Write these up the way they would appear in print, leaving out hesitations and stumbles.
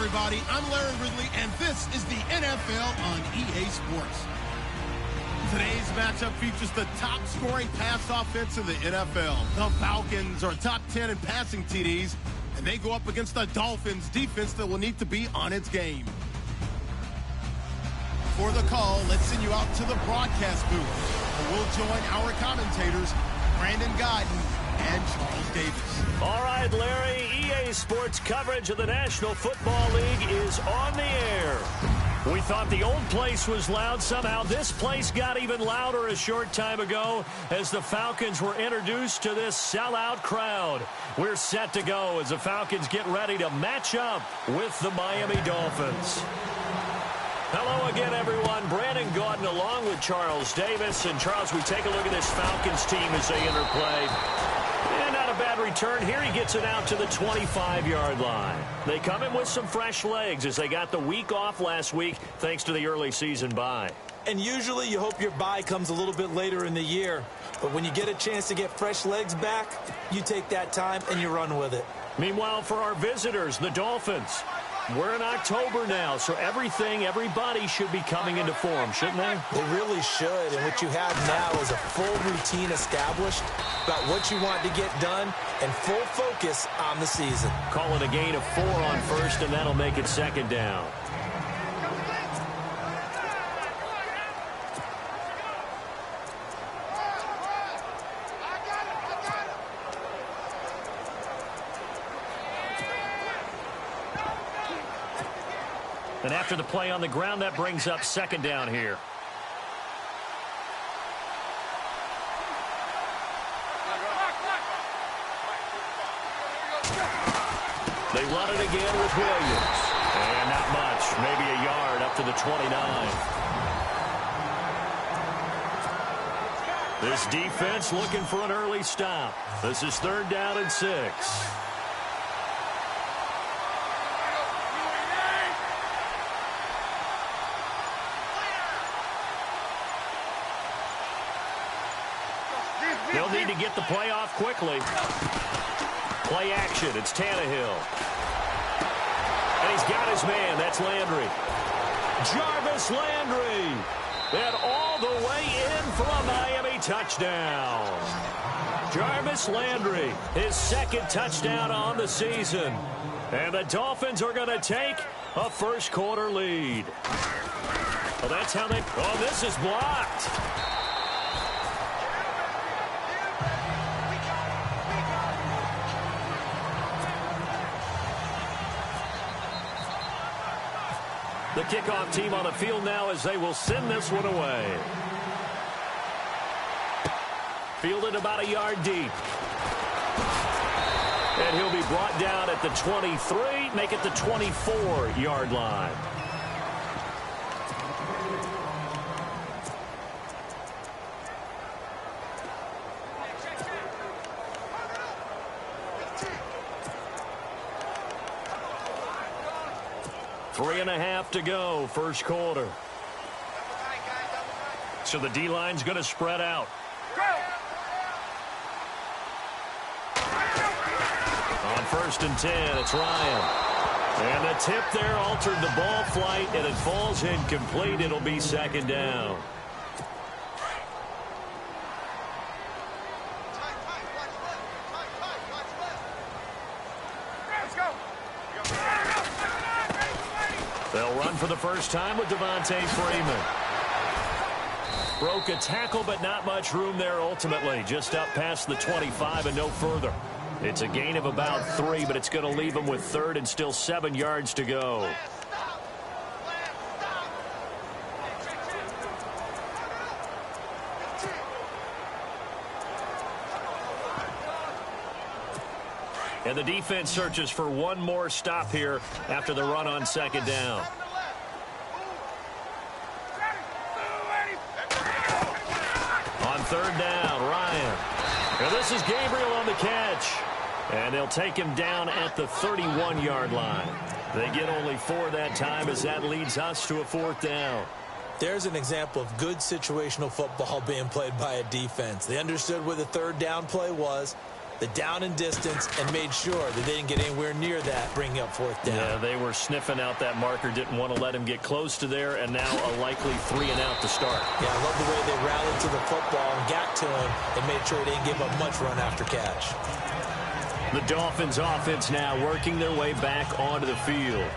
everybody. I'm Larry Ridley, and this is the NFL on EA Sports. Today's matchup features the top-scoring pass offense in the NFL. The Falcons are top 10 in passing TDs, and they go up against the Dolphins defense that will need to be on its game. For the call, let's send you out to the broadcast booth, where we'll join our commentators, Brandon Godden and Charles Davis. All right, Larry, EA Sports coverage of the National Football League is on the air. We thought the old place was loud. Somehow this place got even louder a short time ago as the Falcons were introduced to this sellout crowd. We're set to go as the Falcons get ready to match up with the Miami Dolphins. Hello again, everyone. Brandon Gaudin along with Charles Davis. And, Charles, we take a look at this Falcons team as they interplay. And not a bad return. Here he gets it out to the 25-yard line. They come in with some fresh legs as they got the week off last week thanks to the early season bye. And usually you hope your bye comes a little bit later in the year. But when you get a chance to get fresh legs back, you take that time and you run with it. Meanwhile, for our visitors, the Dolphins, we're in October now, so everybody should be coming into form, shouldn't they? They really should, and what you have now is a full routine established about what you want to get done and full focus on the season. Call it a gain of 4 on first, and that'll make it second down. And after the play on the ground, that brings up second down here. They run it again with Williams. And not much, maybe a yard up to the 29. This defense looking for an early stop. This is 3rd down and 6. They'll need to get the play off quickly. Play action. It's Tannehill. And he's got his man. That's Landry. Jarvis Landry. And all the way in for a Miami touchdown. Jarvis Landry, his 2nd touchdown on the season. And the Dolphins are going to take a first-quarter lead. Well, that's how they... Oh, this is blocked. The kickoff team on the field now as they will send this one away. Fielded about a yard deep. And he'll be brought down at the 23, make it the 24-yard line. Three and a half to go, first quarter. So the D-line's going to spread out. On 1st and 10, it's Ryan. And the tip there altered the ball flight, and it falls incomplete. It'll be second down. They'll run for the first time with Devontae Freeman. Broke a tackle, but not much room there ultimately. Just up past the 25 and no further. It's a gain of about 3, but it's going to leave them with 3rd and still 7 yards to go. And the defense searches for one more stop here after the run on second down. On 3rd down, Ryan. And this is Gabriel on the catch. And they'll take him down at the 31-yard line. They get only 4 that time as that leads us to a 4th down. There's an example of good situational football being played by a defense. They understood where the 3rd down play was. the down and distance and made sure that they didn't get anywhere near that, bringing up fourth down. Yeah, they were sniffing out that marker, didn't want to let him get close to there, and now a likely 3-and-out to start. Yeah, I love the way they rallied to the football and got to him and made sure they didn't give up much run after catch. The Dolphins offense now working their way back onto the field.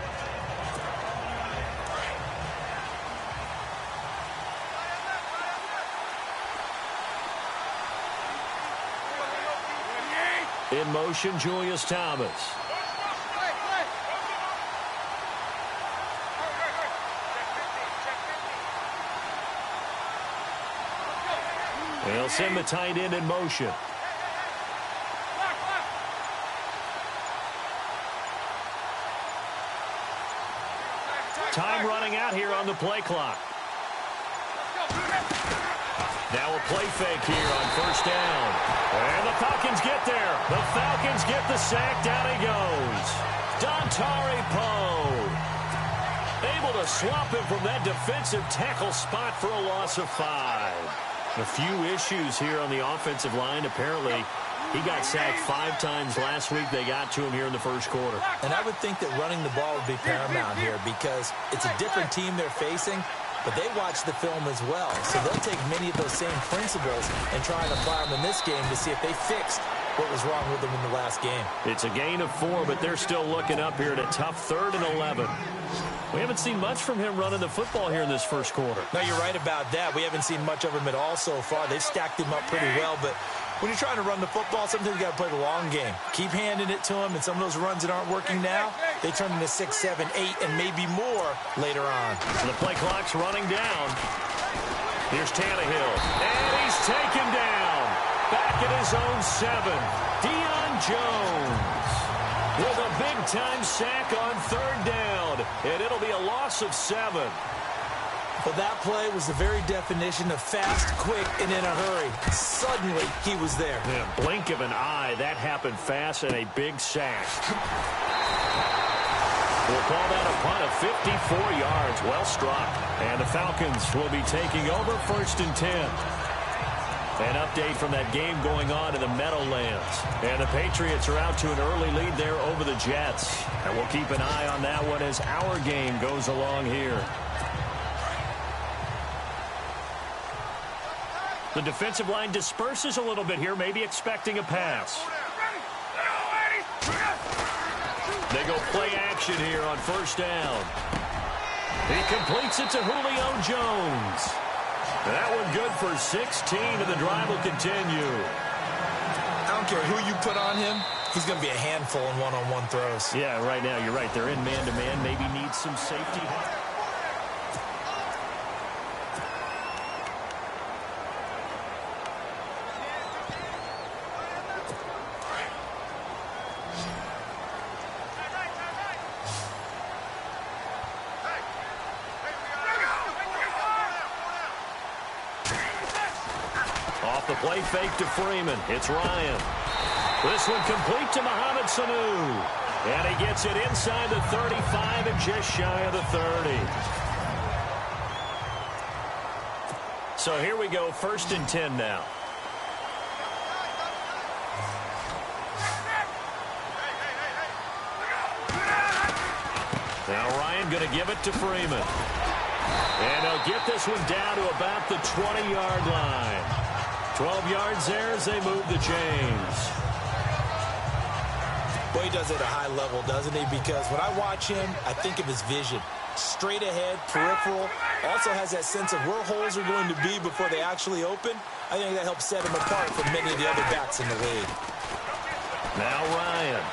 In motion, Julius Thomas. They'll send the tight end in motion. Time running out here on the play clock. Now a play fake here on first down. And the Falcons get there. The Falcons get the sack. Down he goes. Dontari Poe. Able to swap him from that defensive tackle spot for a loss of 5. A few issues here on the offensive line. Apparently, he got sacked 5 times last week. They got to him here in the first quarter. And I would think that running the ball would be paramount here because it's a different team they're facing. But they watch the film as well, so they'll take many of those same principles and try and apply them in this game to see if they fixed what was wrong with them in the last game. It's a gain of 4, but they're still looking up here at a tough 3rd and 11. We haven't seen much from him running the football here in this first quarter. No, you're right about that. We haven't seen much of him at all so far. They've stacked him up pretty well, but when you're trying to run the football, sometimes you got to play the long game. Keep handing it to him, and some of those runs that aren't working now, they turn into 6, 7, 8, and maybe more later on. So the play clock's running down. Here's Tannehill, and he's taken down. Back at his own 7. Deion Jones with a big-time sack on 3rd down, and it'll be a loss of 7. Well, that play was the very definition of fast, quick, and in a hurry. Suddenly, he was there. In a blink of an eye, that happened fast and a big sack. We'll call that a punt of 54 yards. Well struck. And the Falcons will be taking over 1st and 10. An update from that game going on in the Meadowlands. And the Patriots are out to an early lead there over the Jets. And we'll keep an eye on that one as our game goes along here. The defensive line disperses a little bit here, maybe expecting a pass. They go play action here on first down. He completes it to Julio Jones. That one good for 16, and the drive will continue. I don't care who you put on him. He's going to be a handful in one-on-one throws. Yeah, right now, you're right. They're in man-to-man. Maybe needs some safety. Off the play fake to Freeman. It's Ryan. This one complete to Mohamed Sanu. And he gets it inside the 35 and just shy of the 30. So here we go, 1st and 10 now. Now Ryan going to give it to Freeman. And he'll get this one down to about the 20-yard line. 12 yards there as they move the chains. Boy, he does it at a high level, doesn't he? Because when I watch him, I think of his vision. Straight ahead, peripheral. Also has that sense of where holes are going to be before they actually open. I think that helps set him apart from many of the other backs in the league. Now Ryan.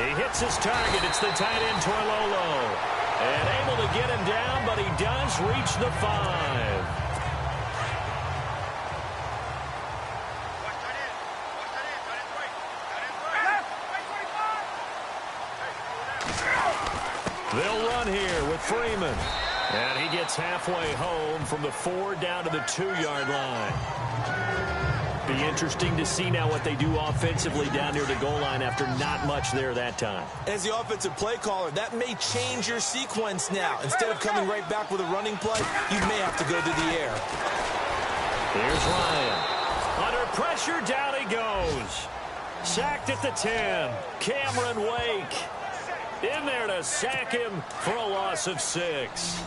He hits his target. It's the tight end, Toilolo. And able to get him down, but he does reach the 5. They'll run here with Freeman. And he gets halfway home from the 4 down to the 2-yard line. Be interesting to see now what they do offensively down near the goal line after not much there that time. As the offensive play caller, that may change your sequence now. Instead of coming right back with a running play, you may have to go to the air. Here's Ryan. Under pressure, down he goes. Sacked at the 10. Cameron Wake in there to sack him for a loss of 6.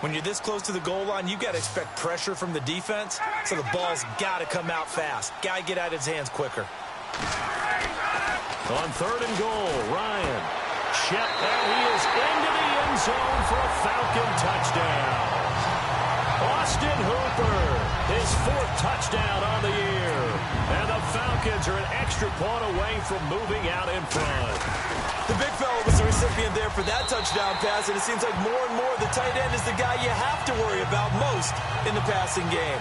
When you're this close to the goal line, you've got to expect pressure from the defense, so the ball's got to come out fast. Got to get out of his hands quicker. On 3rd and goal, Ryan. Shep, and he is into the end zone for a Falcon touchdown. Austin Hooper, his 4th touchdown on the year. And the Falcons are an extra point away from moving out in front. The big fella was the recipient there for that touchdown pass, and it seems like more and more the tight end is the guy you have to worry about most in the passing game.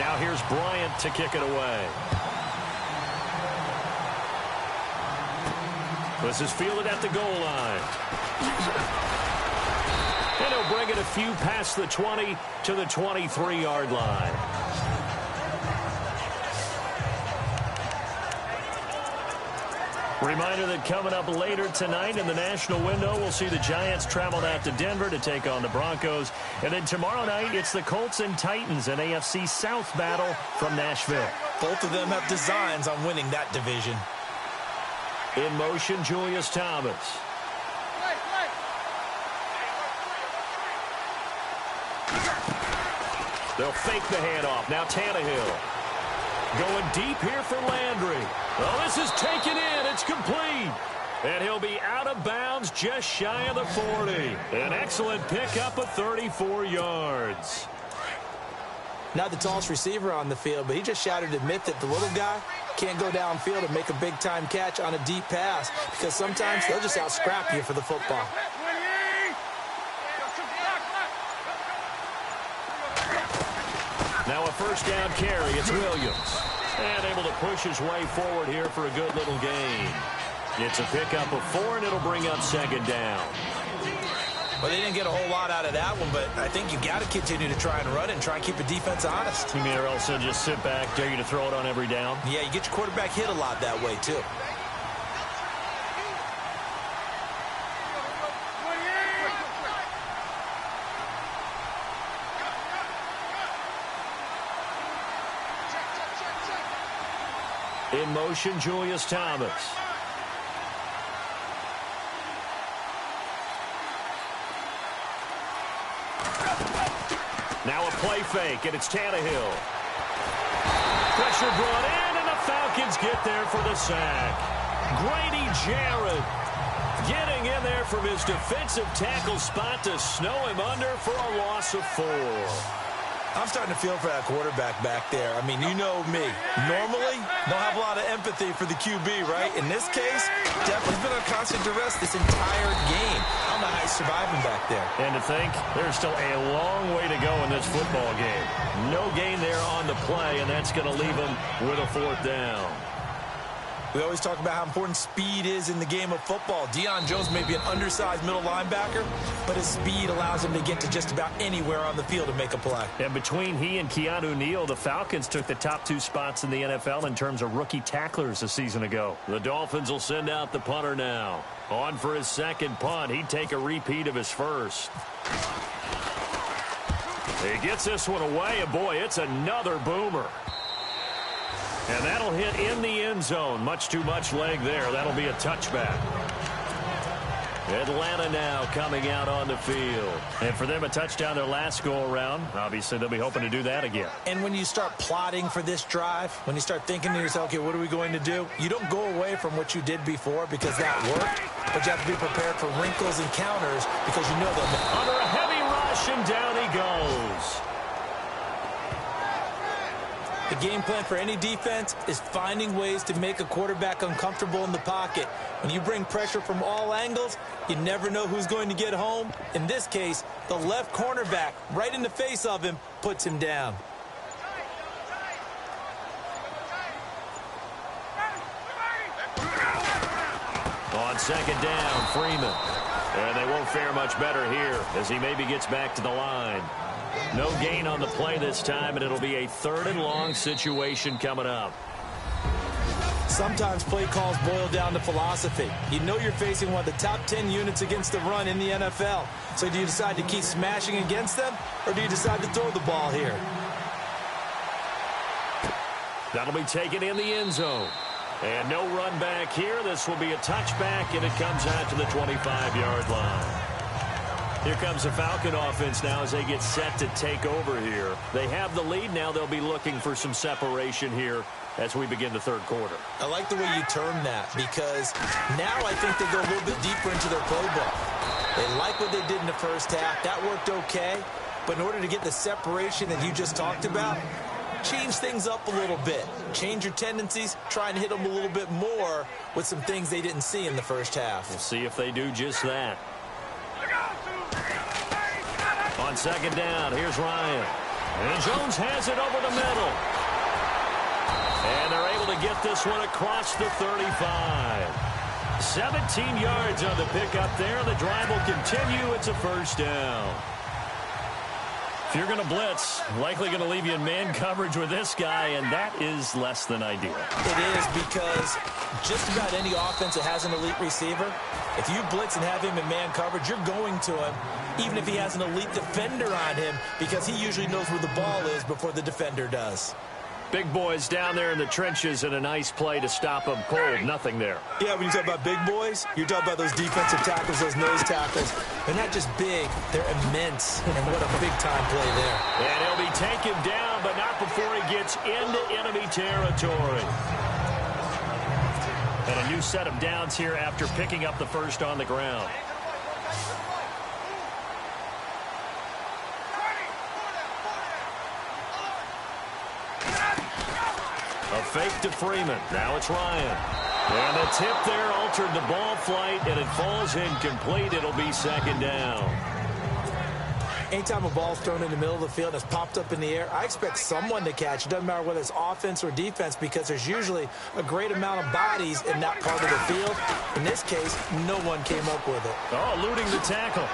Now here's Bryant to kick it away. This is fielded at the goal line. And he'll bring it a few past the 20 to the 23-yard line. Reminder that coming up later tonight in the national window, we'll see the Giants travel out to Denver to take on the Broncos. And then tomorrow night, it's the Colts and Titans, an AFC South battle from Nashville. Both of them have designs on winning that division. In motion, Julius Thomas. They'll fake the handoff. Now Tannehill. Going deep here for Landry. Oh, this is taken in. It's complete. And he'll be out of bounds just shy of the 40. An excellent pickup of 34 yards. Not the tallest receiver on the field, but he just shouted to admit that the little guy can't go downfield and make a big-time catch on a deep pass because sometimes they'll just out-scrap you for the football. Now a 1st down carry. It's Williams. And able to push his way forward here for a good little gain. It's a pickup of 4, and it'll bring up 2nd down. Well, they didn't get a whole lot out of that one, but I think you got to continue to try and run it and try and keep the defense honest. You mean or else they'll just sit back, dare you to throw it on every down? Yeah, you get your quarterback hit a lot that way, too. In motion, Julius Thomas. Now a play fake, and it's Tannehill. Pressure brought in, and the Falcons get there for the sack. Grady Jarrett getting in there from his defensive tackle spot to snow him under for a loss of 4. I'm starting to feel for that quarterback back there. I mean, you know me. Normally, don't have a lot of empathy for the QB, right? In this case, definitely been on constant duress this entire game. I don't know how he's surviving back there. And to think, there's still a long way to go in this football game. No gain there on the play, and that's going to leave him with a 4th down. We always talk about how important speed is in the game of football. Deion Jones may be an undersized middle linebacker, but his speed allows him to get to just about anywhere on the field to make a play. And between he and Keanu Neal, the Falcons took the top 2 spots in the NFL in terms of rookie tacklers a season ago. The Dolphins will send out the punter now. On for his 2nd punt. He'd take a repeat of his 1st. He gets this one away, and boy, it's another boomer. And that'll hit in the end zone. Much too much leg there. That'll be a touchback. Atlanta now coming out on the field. And for them, a touchdown their last go-around. Obviously, they'll be hoping to do that again. And when you start plotting for this drive, when you start thinking to yourself, okay, what are we going to do? You don't go away from what you did before because that worked, but you have to be prepared for wrinkles and counters because you know they'll... Under a heavy rush, and down he goes. The game plan for any defense is finding ways to make a quarterback uncomfortable in the pocket. When you bring pressure from all angles, you never know who's going to get home. In this case, the left cornerback, right in the face of him, puts him down. On 2nd down, Freeman. And they won't fare much better here as he maybe gets back to the line. No gain on the play this time, and it'll be a 3rd and long situation coming up. Sometimes play calls boil down to philosophy. You know you're facing one of the top 10 units against the run in the NFL. So do you decide to keep smashing against them, or do you decide to throw the ball here? That'll be taken in the end zone. And no run back here. This will be a touchback, and it comes out to the 25-yard line. Here comes the Falcon offense now as they get set to take over here. They have the lead. Now they'll be looking for some separation here as we begin the 3rd quarter. I like the way you term that, because now I think they go a little bit deeper into their playbook. They like what they did in the first half. That worked okay. But in order to get the separation that you just talked about, change things up a little bit. Change your tendencies. Try and hit them a little bit more with some things they didn't see in the first half. We'll see if they do just that. On 2nd down, here's Ryan. And Jones has it over the middle. And they're able to get this one across the 35. 17 yards on the pickup there. The drive will continue. It's a 1st down. If you're going to blitz, likely going to leave you in man coverage with this guy, and that is less than ideal. It is, because just about any offense that has an elite receiver, if you blitz and have him in man coverage, you're going to him, even if he has an elite defender on him, because he usually knows where the ball is before the defender does. Big boys down there in the trenches, and a nice play to stop them cold. Nothing there. Yeah, when you talk about big boys, you're talking about those defensive tackles, those nose tackles. They're not just big, they're immense. And what a big-time play there. And he'll be taken down, but not before he gets into enemy territory. And a new set of downs here after picking up the 1st on the ground. A fake to Freeman. Now it's Ryan. And the tip there altered the ball flight, and it falls incomplete. It'll be 2nd down. Anytime a ball's thrown in the middle of the field and it's popped up in the air, I expect someone to catch. It doesn't matter whether it's offense or defense, because there's usually a great amount of bodies in that part of the field. In this case, no one came up with it. Oh, eluding the tackle.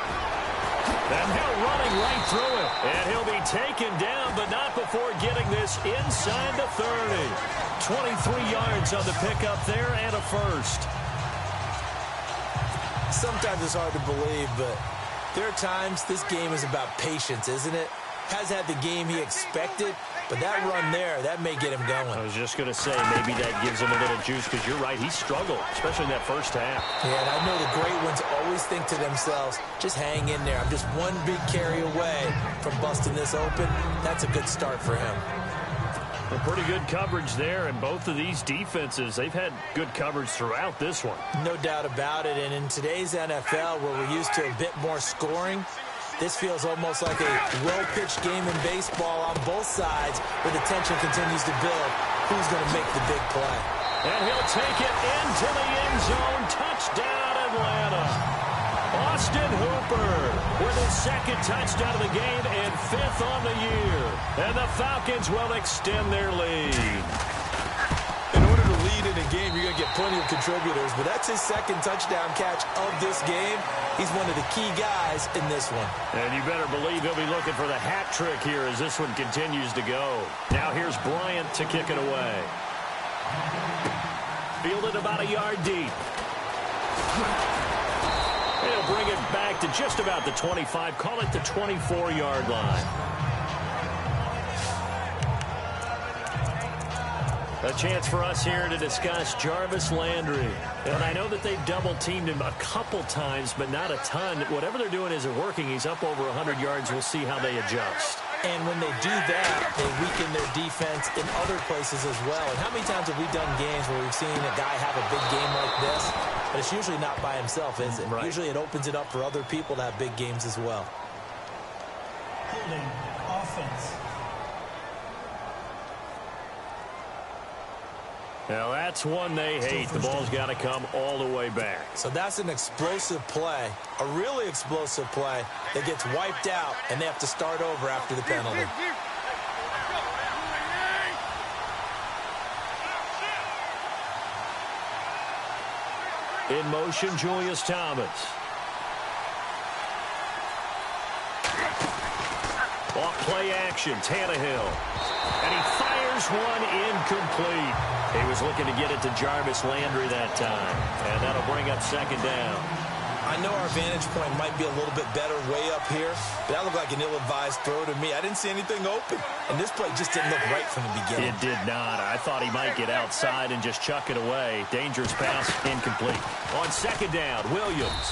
And now running right through it. And he'll be taken down, but not before getting this inside the 30. 23 yards on the pickup there, and a 1st. Sometimes it's hard to believe, but there are times this game is about patience, isn't it? Has had the game he expected, but that run there, that may get him going. I was just going to say, maybe that gives him a little juice, because you're right, he struggled, especially in that 1st half. Yeah, and I know the great ones always think to themselves, just hang in there. I'm just one big carry away from busting this open. That's a good start for him. Well, pretty good coverage there, and both of these defenses, they've had good coverage throughout this one. No doubt about it, and in today's NFL, where we're used to a bit more scoring, this feels almost like a well-pitched game in baseball on both sides, where the tension continues to build. Who's going to make the big play? And he'll take it into the end zone. Touchdown, Atlanta. Austin Hooper with his 2nd touchdown of the game and 5th on the year. And the Falcons will extend their lead. In order to lead in a game, you're going to get plenty of contributors, but that's his 2nd touchdown catch of this game. He's one of the key guys in this one. And you better believe he'll be looking for the hat trick here as this one continues to go. Now here's Bryant to kick it away. Fielded about a yard deep. He'll bring it back to just about the 25. Call it the 24-yard line. A chance for us here to discuss Jarvis Landry. And I know that they've double-teamed him a couple times, but not a ton. Whatever they're doing isn't working. He's up over 100 yards. We'll see how they adjust. And when they do that, they weaken their defense in other places as well. And how many times have we done games where we've seen a guy have a big game like this? But it's usually not by himself, is it? Right. Usually it opens it up for other people to have big games as well. Holding offense. Now, that's one they hate. The ball's got to come all the way back. So that's an explosive play, a really explosive play that gets wiped out, and they have to start over after the penalty. In motion, Julius Thomas. Off play action. Tannehill. And he fires one incomplete. He was looking to get it to Jarvis Landry that time. And that'll bring up second down. I know our vantage point might be a little bit better way up here, but that looked like an ill-advised throw to me. I didn't see anything open, and this play just didn't look right from the beginning. It did not. I thought he might get outside and just chuck it away. Dangerous pass, incomplete. On second down, Williams.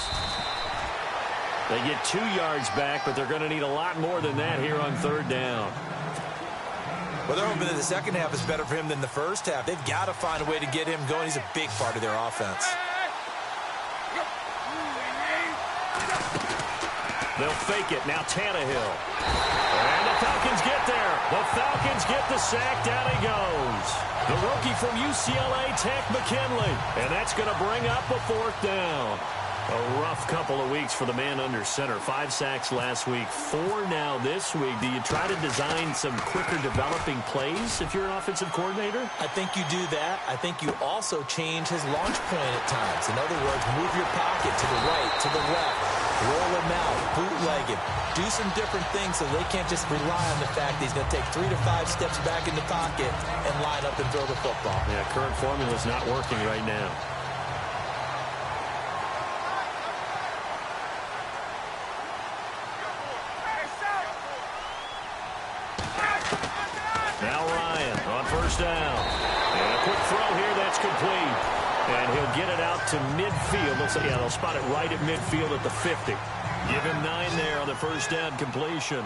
They get 2 yards back, but they're going to need a lot more than that here on third down. Well, they're hoping that the second half is better for him than the first half. They've got to find a way to get him going. He's a big part of their offense. They'll fake it. Now Tannehill. And the Falcons get there. The Falcons get the sack. Down he goes. The rookie from UCLA, Tech McKinley. And that's going to bring up a fourth down. A rough couple of weeks for the man under center. 5 sacks last week, 4 now this week. Do you try to design some quicker developing plays if you're an offensive coordinator? I think you do that. I think you also change his launch point at times. In other words, move your pocket to the right, to the left, roll him out, bootleg him. Do some different things so they can't just rely on the fact that he's going to take 3 to 5 steps back in the pocket and line up and throw the football. Yeah, current formula is not working right now. Now Ryan on first down. And a quick throw here that's complete. And he'll get it out to midfield. They'll spot it right at midfield at the 50. Give him 9 there on the first down completion.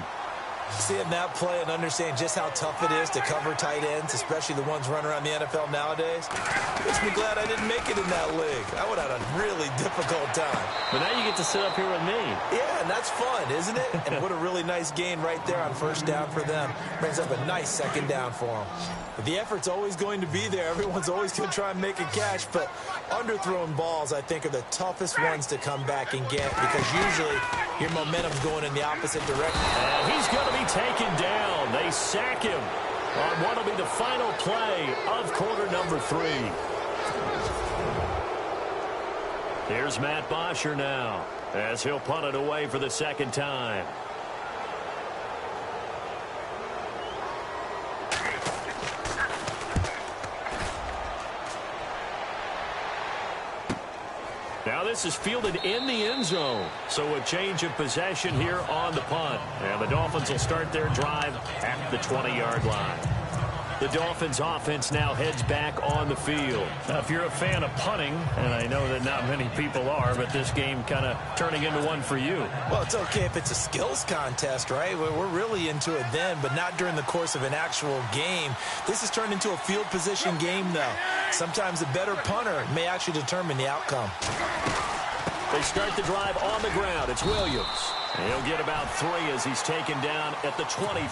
Seeing that play and understand just how tough it is to cover tight ends, especially the ones running around the NFL nowadays, makes me glad I didn't make it in that league. I would have had a really difficult time. But now you get to sit up here with me. Yeah, and that's fun, isn't it? And what a really nice gain right there on first down for them. Brings up a nice second down for them. But the effort's always going to be there. Everyone's always going to try and make a catch. But underthrown balls, I think, are the toughest ones to come back and get because usually your momentum's going in the opposite direction. And he's going to be taken down. They sack him on what will be the final play of quarter number 3. Here's Matt Bosher now as he'll punt it away for the second time. Now this is fielded in the end zone. So a change of possession here on the punt. And the Dolphins will start their drive at the 20-yard line. The Dolphins offense now heads back on the field. Now, if you're a fan of punting, and I know that not many people are, but this game kind of turning into one for you. Well, it's okay if it's a skills contest, right? We're really into it then, but not during the course of an actual game. This has turned into a field position game, though. Sometimes the better punter may actually determine the outcome. They start the drive on the ground. It's Williams. He'll get about 3 as he's taken down at the 23.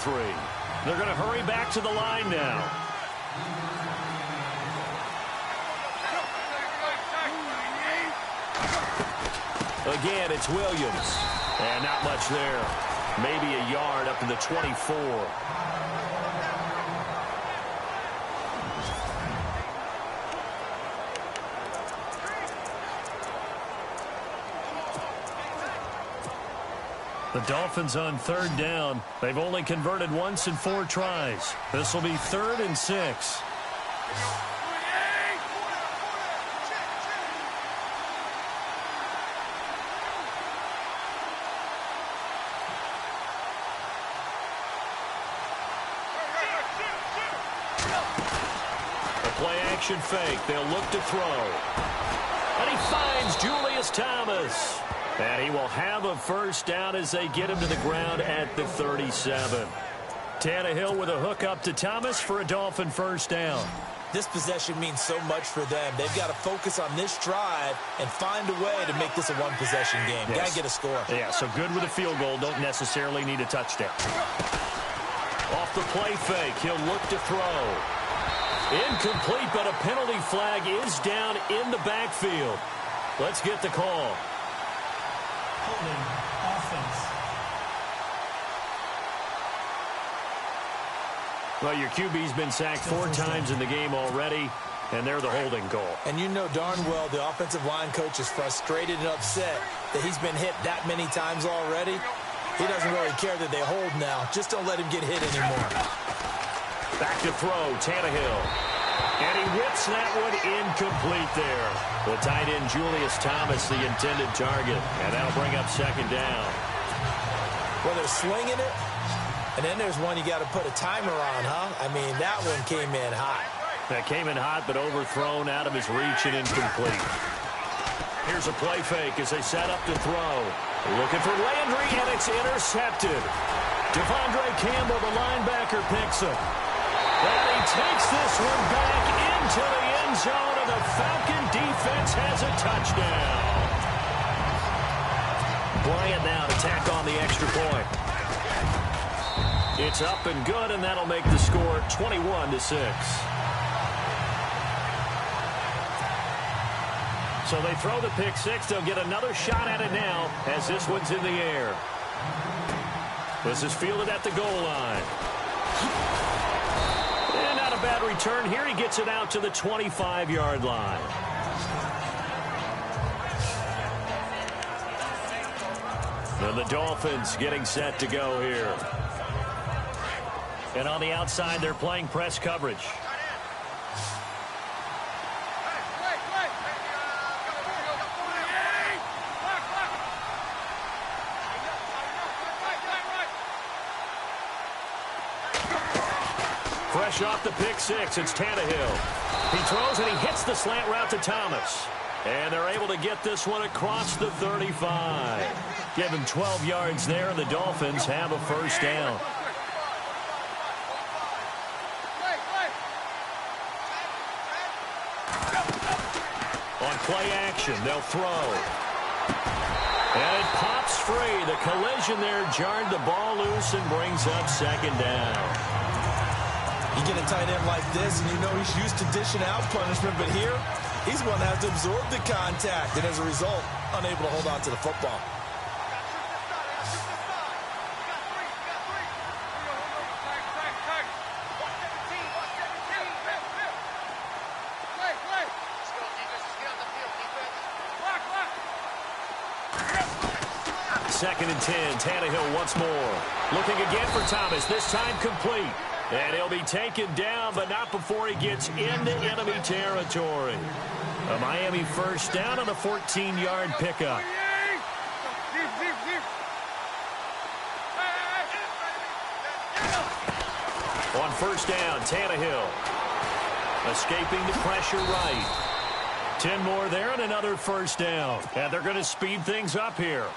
They're going to hurry back to the line now. Again, it's Williams. And not much there. Maybe a yard up to the 24. The Dolphins on third down. They've only converted once in 4 tries. This will be 3rd and 6. A play action fake. They'll look to throw. And he finds Julius Thomas. And he will have a first down as they get him to the ground at the 37. Tannehill with a hook up to Thomas for a Dolphin first down. This possession means so much for them. They've got to focus on this drive and find a way to make this a one-possession game. Yes. Got to get a score. Yeah, so good with a field goal. Don't necessarily need a touchdown. Off the play fake, he'll look to throw. Incomplete, but a penalty flag is down in the backfield. Let's get the call. Holding offense. Well, your QB's been sacked 4 times in the game already, and they're the holding goal. And you know darn well the offensive line coach is frustrated and upset that he's been hit that many times already. He doesn't really care that they hold now. Just don't let him get hit anymore. Back to throw, Tannehill. And he whips that one incomplete there. The tight end, Julius Thomas, the intended target. And that'll bring up second down. Well, they're slinging it. And then there's one you got to put a timer on, huh? I mean, that one came in hot. That came in hot, but overthrown out of his reach and incomplete. Here's a play fake as they set up to throw. Looking for Landry, and it's intercepted. Devondre Campbell, the linebacker, picks him. And he takes this one back into the end zone, and the Falcon defense has a touchdown. Bryant now to tack on the extra point. It's up and good, and that'll make the score 21-6. So they throw the pick six. They'll get another shot at it now as this one's in the air. This is fielded at the goal line. And not a bad return here. He gets it out to the 25-yard line. And the Dolphins getting set to go here. And on the outside, they're playing press coverage. Fresh off the pick six, it's Tannehill. He throws and he hits the slant route to Thomas. And they're able to get this one across the 35. Give him 12 yards there, and the Dolphins have a first down. On play action, they'll throw. And it pops free. The collision there jarred the ball loose and brings up second down. You get a tight end like this, and you know he's used to dishing out punishment, but here, he's one that has to absorb the contact, and as a result, unable to hold on to the football. Second and 10, Tannehill once more. Looking again for Thomas, this time complete. And he'll be taken down, but not before he gets into enemy territory. A Miami first down on the 14-yard pickup. On first down, Tannehill. Escaping the pressure right. 10 more there and another first down. And they're going to speed things up here.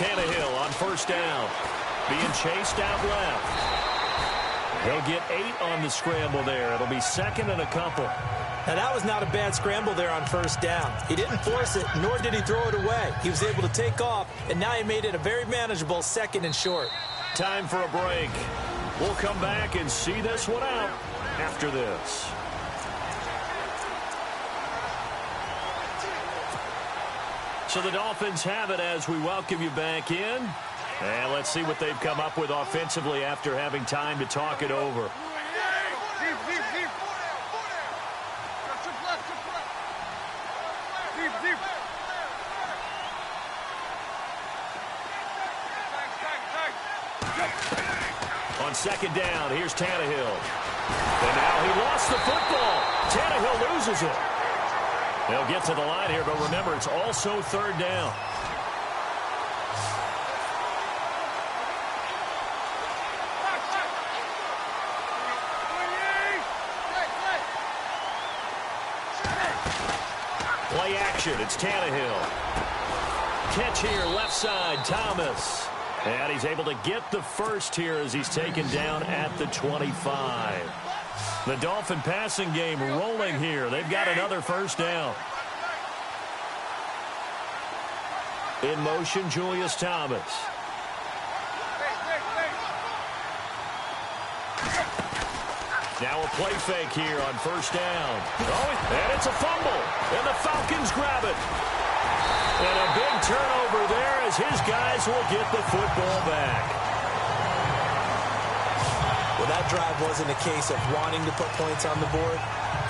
Tannehill on first down. Being chased out left. He'll get 8 on the scramble there. It'll be second and a couple. Now, that was not a bad scramble there on first down. He didn't force it, nor did he throw it away. He was able to take off, and now he made it a very manageable second and short. Time for a break. We'll come back and see this one out after this. So the Dolphins have it as we welcome you back in. And let's see what they've come up with offensively after having time to talk it over. On second down, here's Tannehill. And now he lost the football. Tannehill loses it. They'll get to the line here, but remember, it's also third down. Play action, it's Tannehill. Catch here, left side, Thomas. And he's able to get the first here as he's taken down at the 25. The Dolphin passing game rolling here. They've got another first down. In motion, Julius Thomas. Now a play fake here on first down. Oh, and it's a fumble. And the Falcons grab it. And a big turnover there as his guys will get the football back. Well, that drive wasn't a case of wanting to put points on the board.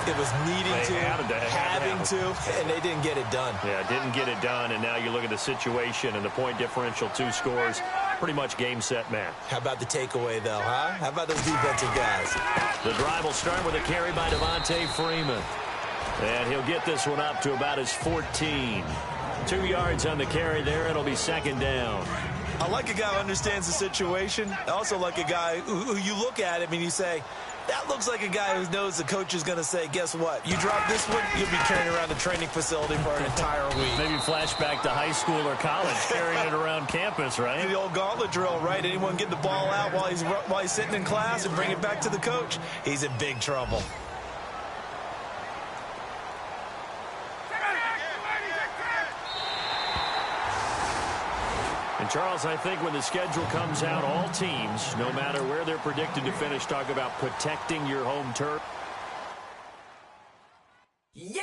It was needing to, having to, and they didn't get it done. Yeah, didn't get it done, and now you look at the situation and the point differential, 2 scores, pretty much game, set, match. How about the takeaway, though, huh? How about those defensive guys? The drive will start with a carry by Devontae Freeman. And he'll get this one up to about his 14. 2 yards on the carry there. It'll be second down. I like a guy who understands the situation. I also like a guy who you look at him and you say, that looks like a guy who knows the coach is going to say, guess what? You drop this one, you'll be carrying around the training facility for an entire week. Maybe flashback to high school or college, carrying it around campus, right? The old gauntlet drill, right? Anyone get the ball out while he's sitting in class and bring it back to the coach? He's in big trouble. And, Charles, I think when the schedule comes out, all teams, no matter where they're predicted to finish, talk about protecting your home turf. Yeah!